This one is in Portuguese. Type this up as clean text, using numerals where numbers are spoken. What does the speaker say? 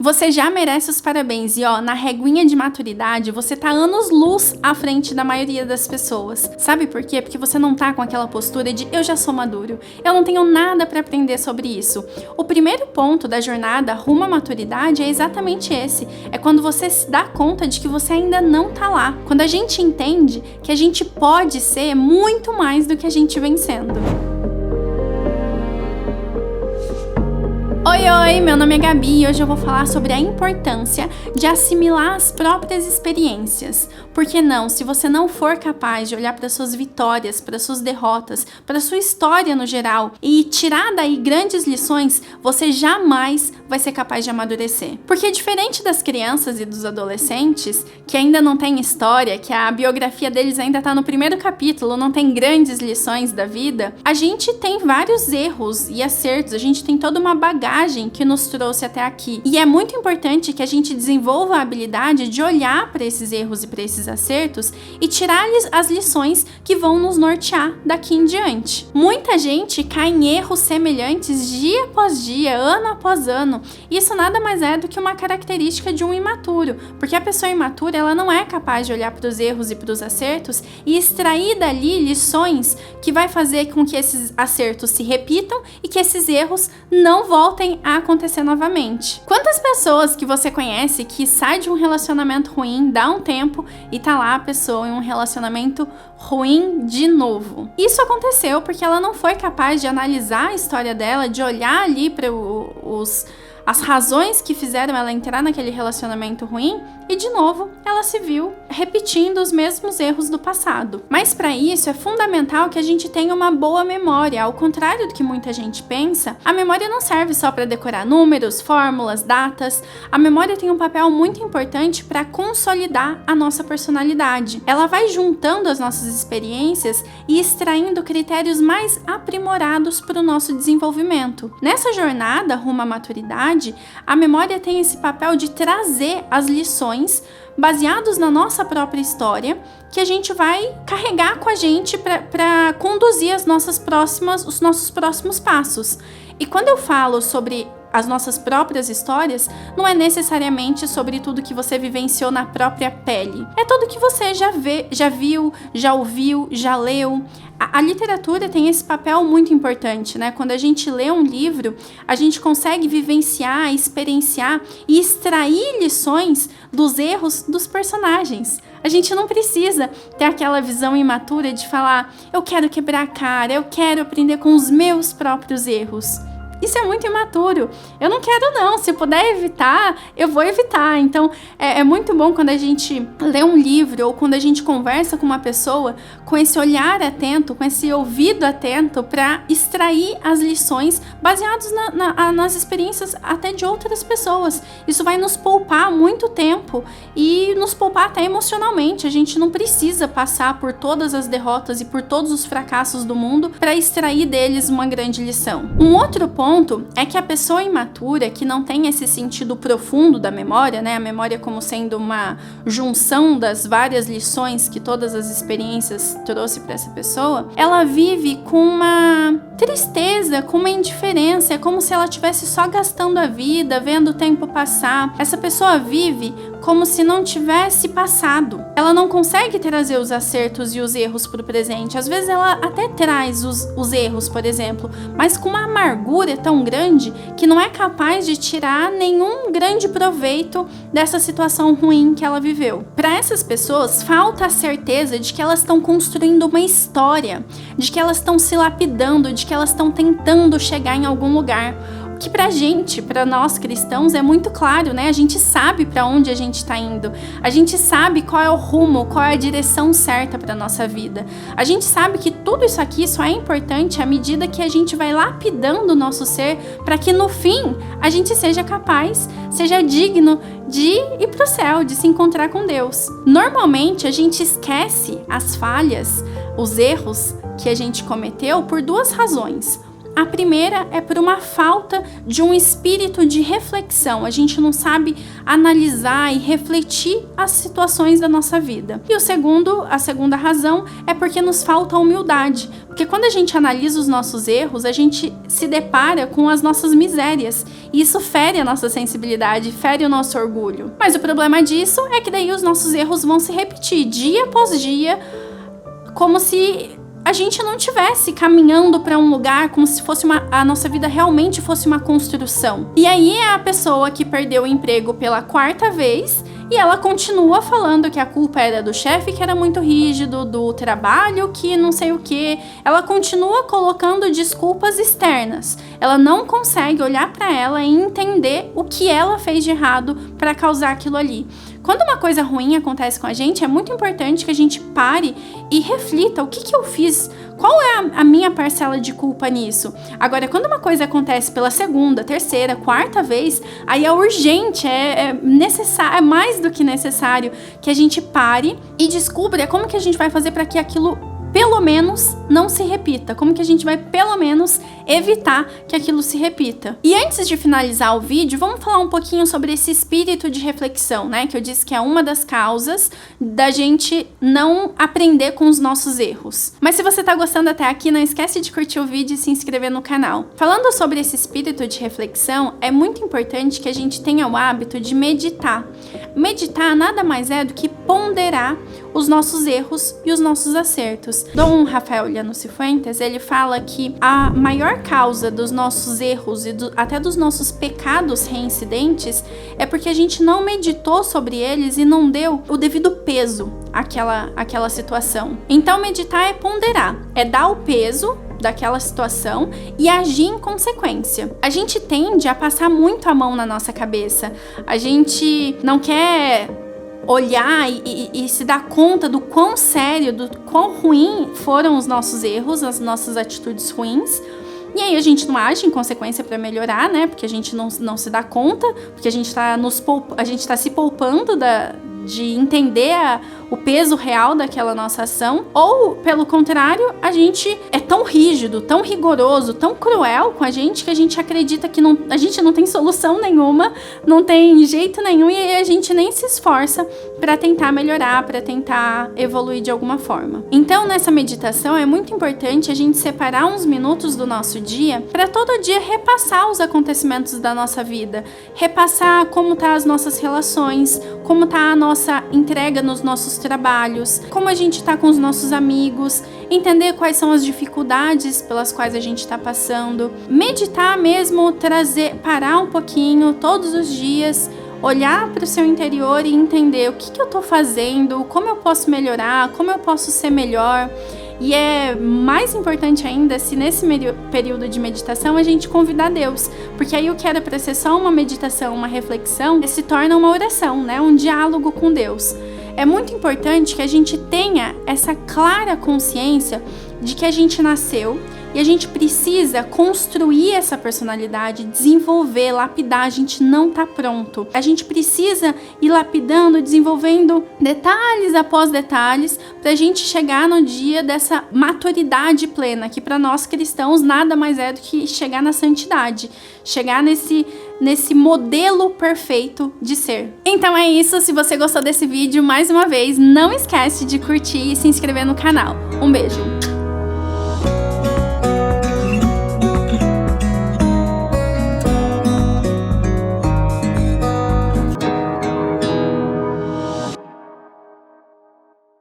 Você já merece os parabéns e ó, na reguinha de maturidade, você tá anos-luz à frente da maioria das pessoas. Sabe por quê? Porque você não tá com aquela postura de eu já sou maduro, eu não tenho nada pra aprender sobre isso. O primeiro ponto da jornada rumo à maturidade é exatamente esse. É quando você se dá conta de que você ainda não tá lá. Quando a gente entende que a gente pode ser muito mais do que a gente vem sendo. Oi, meu nome é Gabi e hoje eu vou falar sobre a importância de assimilar as próprias experiências. Por que não? Se você não for capaz de olhar para suas vitórias, para suas derrotas, para sua história no geral e tirar daí grandes lições, você jamais vai ser capaz de amadurecer. Porque diferente das crianças e dos adolescentes, que ainda não têm história, que a biografia deles ainda está no primeiro capítulo, não tem grandes lições da vida, a gente tem vários erros e acertos, a gente tem toda uma bagagem que nos trouxe até aqui. E é muito importante que a gente desenvolva a habilidade de olhar para esses erros e para esses acertos e tirar as lições que vão nos nortear daqui em diante. Muita gente cai em erros semelhantes dia após dia, ano após ano. Isso nada mais é do que uma característica de um imaturo, porque a pessoa imatura ela não é capaz de olhar para os erros e para os acertos e extrair dali lições que vai fazer com que esses acertos se repitam e que esses erros não voltem a acontecer novamente. Quantas pessoas que você conhece que sai de um relacionamento ruim, dá um tempo e tá lá a pessoa em um relacionamento ruim de novo? Isso aconteceu porque ela não foi capaz de analisar a história dela, de olhar ali para as razões que fizeram ela entrar naquele relacionamento ruim e, de novo, ela se viu repetindo os mesmos erros do passado. Mas para isso é fundamental que a gente tenha uma boa memória. Ao contrário do que muita gente pensa, a memória não serve só para decorar números, fórmulas, datas. A memória tem um papel muito importante para consolidar a nossa personalidade. Ela vai juntando as nossas experiências e extraindo critérios mais aprimorados para o nosso desenvolvimento. Nessa jornada rumo à maturidade, a memória tem esse papel de trazer as lições baseados na nossa própria história, que a gente vai carregar com a gente para conduzir os nossos próximos passos. E quando eu falo sobre as nossas próprias histórias, não é necessariamente sobre tudo que você vivenciou na própria pele. É tudo que você já viu, já ouviu, já leu. A literatura tem esse papel muito importante, né? Quando a gente lê um livro, a gente consegue vivenciar, experienciar e extrair lições dos erros dos personagens. A gente não precisa ter aquela visão imatura de falar, eu quero quebrar a cara, eu quero aprender com os meus próprios erros. Isso é muito imaturo. Eu não quero não. Se puder evitar, eu vou evitar. Então, é muito bom quando a gente lê um livro ou quando a gente conversa com uma pessoa com esse olhar atento, com esse ouvido atento para extrair as lições baseadas nas experiências até de outras pessoas. Isso vai nos poupar muito tempo e nos poupar até emocionalmente. A gente não precisa passar por todas as derrotas e por todos os fracassos do mundo para extrair deles uma grande lição. Um outro ponto é que a pessoa imatura, que não tem esse sentido profundo da memória, né? A memória como sendo uma junção das várias lições que todas as experiências trouxe para essa pessoa, ela vive com uma tristeza, com uma indiferença, é como se ela estivesse só gastando a vida, vendo o tempo passar. Essa pessoa vive como se não tivesse passado. Ela não consegue trazer os acertos e os erros para o presente. Às vezes ela até traz os erros, por exemplo, mas com uma amargura tão grande que não é capaz de tirar nenhum grande proveito dessa situação ruim que ela viveu. Para essas pessoas, falta a certeza de que elas estão construindo uma história, de que elas estão se lapidando, de que elas estão tentando chegar em algum lugar. Que pra gente, pra nós cristãos, é muito claro, né? A gente sabe pra onde a gente tá indo. A gente sabe qual é o rumo, qual é a direção certa pra nossa vida. A gente sabe que tudo isso aqui só é importante à medida que a gente vai lapidando o nosso ser para que no fim a gente seja capaz, seja digno de ir pro céu, de se encontrar com Deus. Normalmente a gente esquece as falhas, os erros que a gente cometeu por duas razões. A primeira é por uma falta de um espírito de reflexão. A gente não sabe analisar e refletir as situações da nossa vida. E a segunda razão é porque nos falta humildade. Porque quando a gente analisa os nossos erros, a gente se depara com as nossas misérias. E isso fere a nossa sensibilidade, fere o nosso orgulho. Mas o problema disso é que daí os nossos erros vão se repetir dia após dia, como se a gente não estivesse caminhando para um lugar, como se fosse a nossa vida realmente fosse uma construção. E aí é a pessoa que perdeu o emprego pela 4ª vez e ela continua falando que a culpa era do chefe, que era muito rígido, do trabalho, que não sei o que. Ela continua colocando desculpas externas. Ela não consegue olhar para ela e entender o que ela fez de errado para causar aquilo ali. Quando uma coisa ruim acontece com a gente, é muito importante que a gente pare e reflita: o que eu fiz? Qual é a minha parcela de culpa nisso? Agora, quando uma coisa acontece pela 2ª, 3ª, 4ª vez, aí é urgente, é necessário, é mais do que necessário que a gente pare e descubra como que a gente vai fazer para que aquilo pelo menos não se repita, como que a gente vai pelo menos evitar que aquilo se repita. E antes de finalizar o vídeo, vamos falar um pouquinho sobre esse espírito de reflexão, né, que eu disse que é uma das causas da gente não aprender com os nossos erros. Mas se você tá gostando até aqui, não esquece de curtir o vídeo e se inscrever no canal. Falando sobre esse espírito de reflexão, é muito importante que a gente tenha o hábito de meditar. Meditar nada mais é do que ponderar os nossos erros e os nossos acertos. Dom Rafael Llano Cifuentes, ele fala que a maior causa dos nossos erros e até dos nossos pecados reincidentes é porque a gente não meditou sobre eles e não deu o devido peso àquela situação. Então, meditar é ponderar, é dar o peso daquela situação e agir em consequência. A gente tende a passar muito a mão na nossa cabeça. A gente não quer olhar e se dar conta do quão sério, do quão ruim foram os nossos erros, as nossas atitudes ruins. E aí a gente não age em consequência para melhorar, né? Porque a gente não se dá conta, porque a gente tá se poupando de entender o peso real daquela nossa ação. Ou, pelo contrário, a gente é tão rígido, tão rigoroso, tão cruel com a gente que a gente acredita que a gente não tem solução nenhuma, não tem jeito nenhum, e aí a gente nem se esforça para tentar melhorar, para tentar evoluir de alguma forma. Então, nessa meditação, é muito importante a gente separar uns minutos do nosso dia para todo dia repassar os acontecimentos da nossa vida, repassar como tá as nossas relações, como tá a nossa entrega nos nossos trabalhos, como a gente tá com os nossos amigos, entender quais são as dificuldades pelas quais a gente tá passando. Meditar mesmo, parar um pouquinho todos os dias, olhar para o seu interior e entender o que eu tô fazendo, como eu posso melhorar, como eu posso ser melhor. E é mais importante ainda se nesse período de meditação a gente convidar Deus, porque aí o que era para ser só uma meditação, uma reflexão, se torna uma oração, né? Um diálogo com Deus. É muito importante que a gente tenha essa clara consciência de que a gente nasceu e a gente precisa construir essa personalidade, desenvolver, lapidar. A gente não tá pronto. A gente precisa ir lapidando, desenvolvendo detalhes após detalhes pra gente chegar no dia dessa maturidade plena, que para nós cristãos nada mais é do que chegar na santidade, chegar nesse modelo perfeito de ser. Então é isso, se você gostou desse vídeo, mais uma vez, não esquece de curtir e se inscrever no canal. Um beijo!